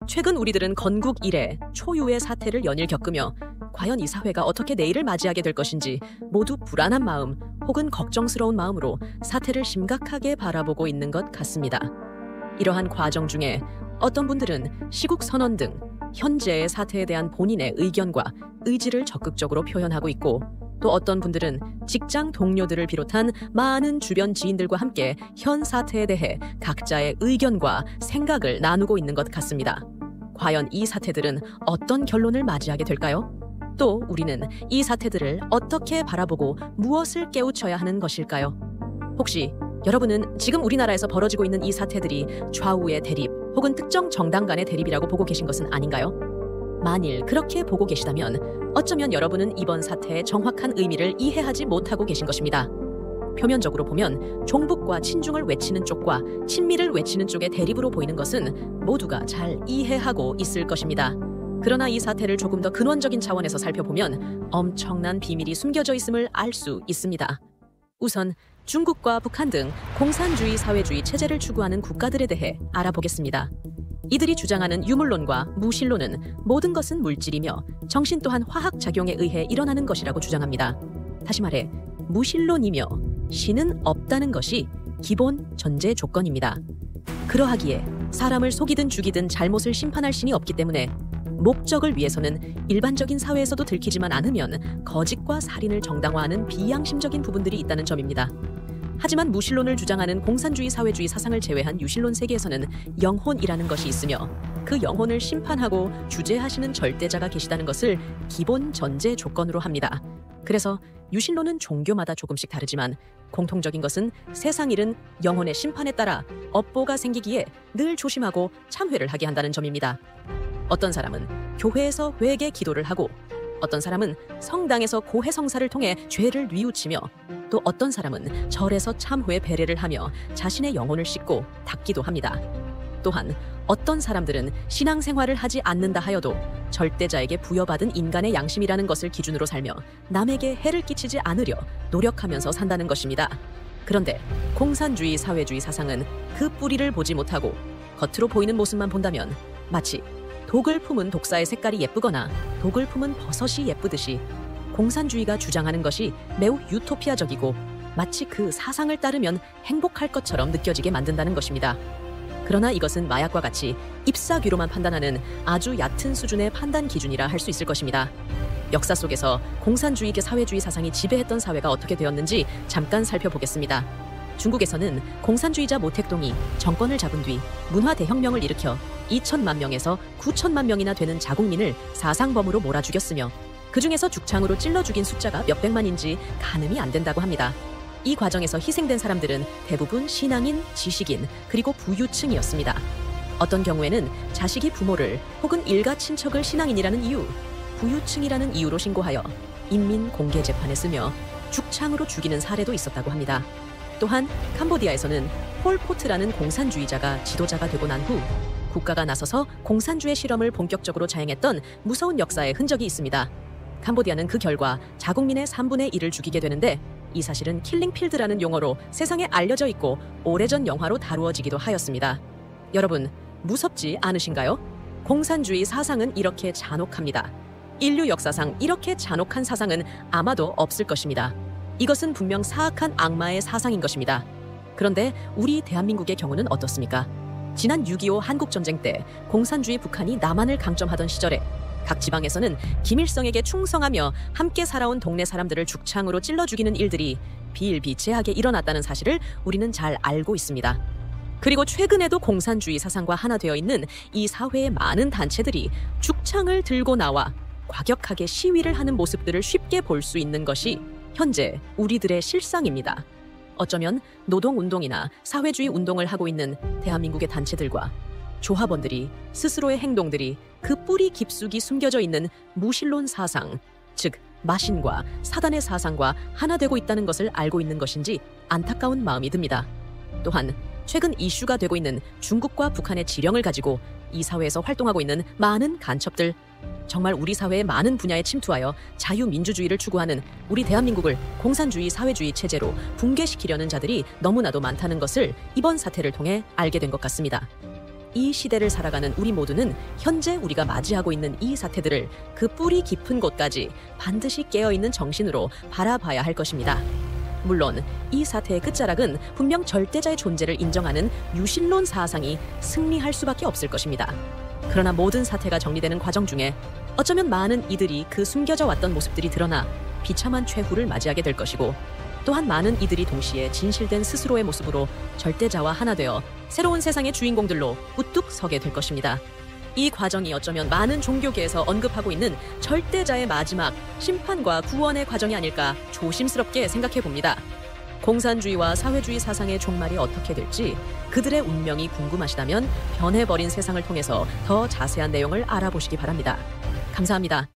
최근 우리들은 건국 이래 초유의 사태를 연일 겪으며 과연 이 사회가 어떻게 내일을 맞이하게 될 것인지 모두 불안한 마음 혹은 걱정스러운 마음으로 사태를 심각하게 바라보고 있는 것 같습니다. 이러한 과정 중에 어떤 분들은 시국 선언 등 현재의 사태에 대한 본인의 의견과 의지를 적극적으로 표현하고 있고, 또 어떤 분들은 직장 동료들을 비롯한 많은 주변 지인들과 함께 현 사태에 대해 각자의 의견과 생각을 나누고 있는 것 같습니다. 과연 이 사태들은 어떤 결론을 맞이하게 될까요? 또 우리는 이 사태들을 어떻게 바라보고 무엇을 깨우쳐야 하는 것일까요? 혹시 여러분은 지금 우리나라에서 벌어지고 있는 이 사태들이 좌우의 대립 혹은 특정 정당 간의 대립이라고 보고 계신 것은 아닌가요? 만일 그렇게 보고 계시다면 어쩌면 여러분은 이번 사태의 정확한 의미를 이해하지 못하고 계신 것입니다. 표면적으로 보면 종북과 친중을 외치는 쪽과 친미를 외치는 쪽의 대립으로 보이는 것은 모두가 잘 이해하고 있을 것입니다. 그러나 이 사태를 조금 더 근원적인 차원에서 살펴보면 엄청난 비밀이 숨겨져 있음을 알 수 있습니다. 우선 중국과 북한 등 공산주의 사회주의 체제를 추구하는 국가들에 대해 알아보겠습니다. 이들이 주장하는 유물론과 무신론은 모든 것은 물질이며 정신 또한 화학작용에 의해 일어나는 것이라고 주장합니다. 다시 말해 무신론이며 신은 없다는 것이 기본 전제 조건입니다. 그러하기에 사람을 속이든 죽이든 잘못을 심판할 신이 없기 때문에 목적을 위해서는 일반적인 사회에서도 들키지만 않으면 거짓과 살인을 정당화하는 비양심적인 부분들이 있다는 점입니다. 하지만 무신론을 주장하는 공산주의 사회주의 사상을 제외한 유신론 세계에서는 영혼이라는 것이 있으며 그 영혼을 심판하고 주재하시는 절대자가 계시다는 것을 기본 전제 조건으로 합니다. 그래서 유신론은 종교마다 조금씩 다르지만 공통적인 것은 세상 일은 영혼의 심판에 따라 업보가 생기기에 늘 조심하고 참회를 하게 한다는 점입니다. 어떤 사람은 교회에서 회개 기도를 하고, 어떤 사람은 성당에서 고해성사를 통해 죄를 뉘우치며, 또 어떤 사람은 절에서 참회 배례를 하며 자신의 영혼을 씻고 닦기도 합니다. 또한 어떤 사람들은 신앙생활을 하지 않는다 하여도 절대자에게 부여받은 인간의 양심이라는 것을 기준으로 살며 남에게 해를 끼치지 않으려 노력하면서 산다는 것입니다. 그런데 공산주의 사회주의 사상은 그 뿌리를 보지 못하고 겉으로 보이는 모습만 본다면 마치 독을 품은 독사의 색깔이 예쁘거나 독을 품은 버섯이 예쁘듯이 공산주의가 주장하는 것이 매우 유토피아적이고 마치 그 사상을 따르면 행복할 것처럼 느껴지게 만든다는 것입니다. 그러나 이것은 마약과 같이 잎사귀로만 판단하는 아주 얕은 수준의 판단 기준이라 할 수 있을 것입니다. 역사 속에서 공산주의계 사회주의 사상이 지배했던 사회가 어떻게 되었는지 잠깐 살펴보겠습니다. 중국에서는 공산주의자 모택동이 정권을 잡은 뒤 문화 대혁명을 일으켜 2천만 명에서 9천만 명이나 되는 자국민을 사상범으로 몰아 죽였으며 그 중에서 죽창으로 찔러 죽인 숫자가 몇백만인지 가늠이 안 된다고 합니다. 이 과정에서 희생된 사람들은 대부분 신앙인, 지식인, 그리고 부유층이었습니다. 어떤 경우에는 자식이 부모를 혹은 일가 친척을 신앙인이라는 이유, 부유층이라는 이유로 신고하여 인민 공개 재판에 쓰며 죽창으로 죽이는 사례도 있었다고 합니다. 또한 캄보디아에서는 폴포트라는 공산주의자가 지도자가 되고 난 후 국가가 나서서 공산주의 실험을 본격적으로 자행했던 무서운 역사의 흔적이 있습니다. 캄보디아는 그 결과 자국민의 3분의 1을 죽이게 되는데 이 사실은 킬링필드라는 용어로 세상에 알려져 있고 오래전 영화로 다루어지기도 하였습니다. 여러분, 무섭지 않으신가요? 공산주의 사상은 이렇게 잔혹합니다. 인류 역사상 이렇게 잔혹한 사상은 아마도 없을 것입니다. 이것은 분명 사악한 악마의 사상인 것입니다. 그런데 우리 대한민국의 경우는 어떻습니까? 지난 6.25 한국전쟁 때 공산주의 북한이 남한을 강점하던 시절에 각 지방에서는 김일성에게 충성하며 함께 살아온 동네 사람들을 죽창으로 찔러 죽이는 일들이 비일비재하게 일어났다는 사실을 우리는 잘 알고 있습니다. 그리고 최근에도 공산주의 사상과 하나 되어 있는 이 사회의 많은 단체들이 죽창을 들고 나와 과격하게 시위를 하는 모습들을 쉽게 볼 수 있는 것이 현재 우리들의 실상입니다. 어쩌면 노동운동이나 사회주의 운동을 하고 있는 대한민국의 단체들과 조합원들이 스스로의 행동들이 그 뿌리 깊숙이 숨겨져 있는 무신론 사상, 즉 마신과 사단의 사상과 하나 되고 있다는 것을 알고 있는 것인지 안타까운 마음이 듭니다. 또한 최근 이슈가 되고 있는 중국과 북한의 지령을 가지고 이 사회에서 활동하고 있는 많은 간첩들, 정말 우리 사회의 많은 분야에 침투하여 자유민주주의를 추구하는 우리 대한민국을 공산주의 사회주의 체제로 붕괴시키려는 자들이 너무나도 많다는 것을 이번 사태를 통해 알게 된 것 같습니다. 이 시대를 살아가는 우리 모두는 현재 우리가 맞이하고 있는 이 사태들을 그 뿌리 깊은 곳까지 반드시 깨어있는 정신으로 바라봐야 할 것입니다. 물론 이 사태의 끝자락은 분명 절대자의 존재를 인정하는 유신론 사상이 승리할 수밖에 없을 것입니다. 그러나 모든 사태가 정리되는 과정 중에 어쩌면 많은 이들이 그 숨겨져 왔던 모습들이 드러나 비참한 최후를 맞이하게 될 것이고, 또한 많은 이들이 동시에 진실된 스스로의 모습으로 절대자와 하나 되어 새로운 세상의 주인공들로 우뚝 서게 될 것입니다. 이 과정이 어쩌면 많은 종교계에서 언급하고 있는 절대자의 마지막 심판과 구원의 과정이 아닐까 조심스럽게 생각해 봅니다. 공산주의와 사회주의 사상의 종말이 어떻게 될지 그들의 운명이 궁금하시다면 변해버린 세상을 통해서 더 자세한 내용을 알아보시기 바랍니다. 감사합니다.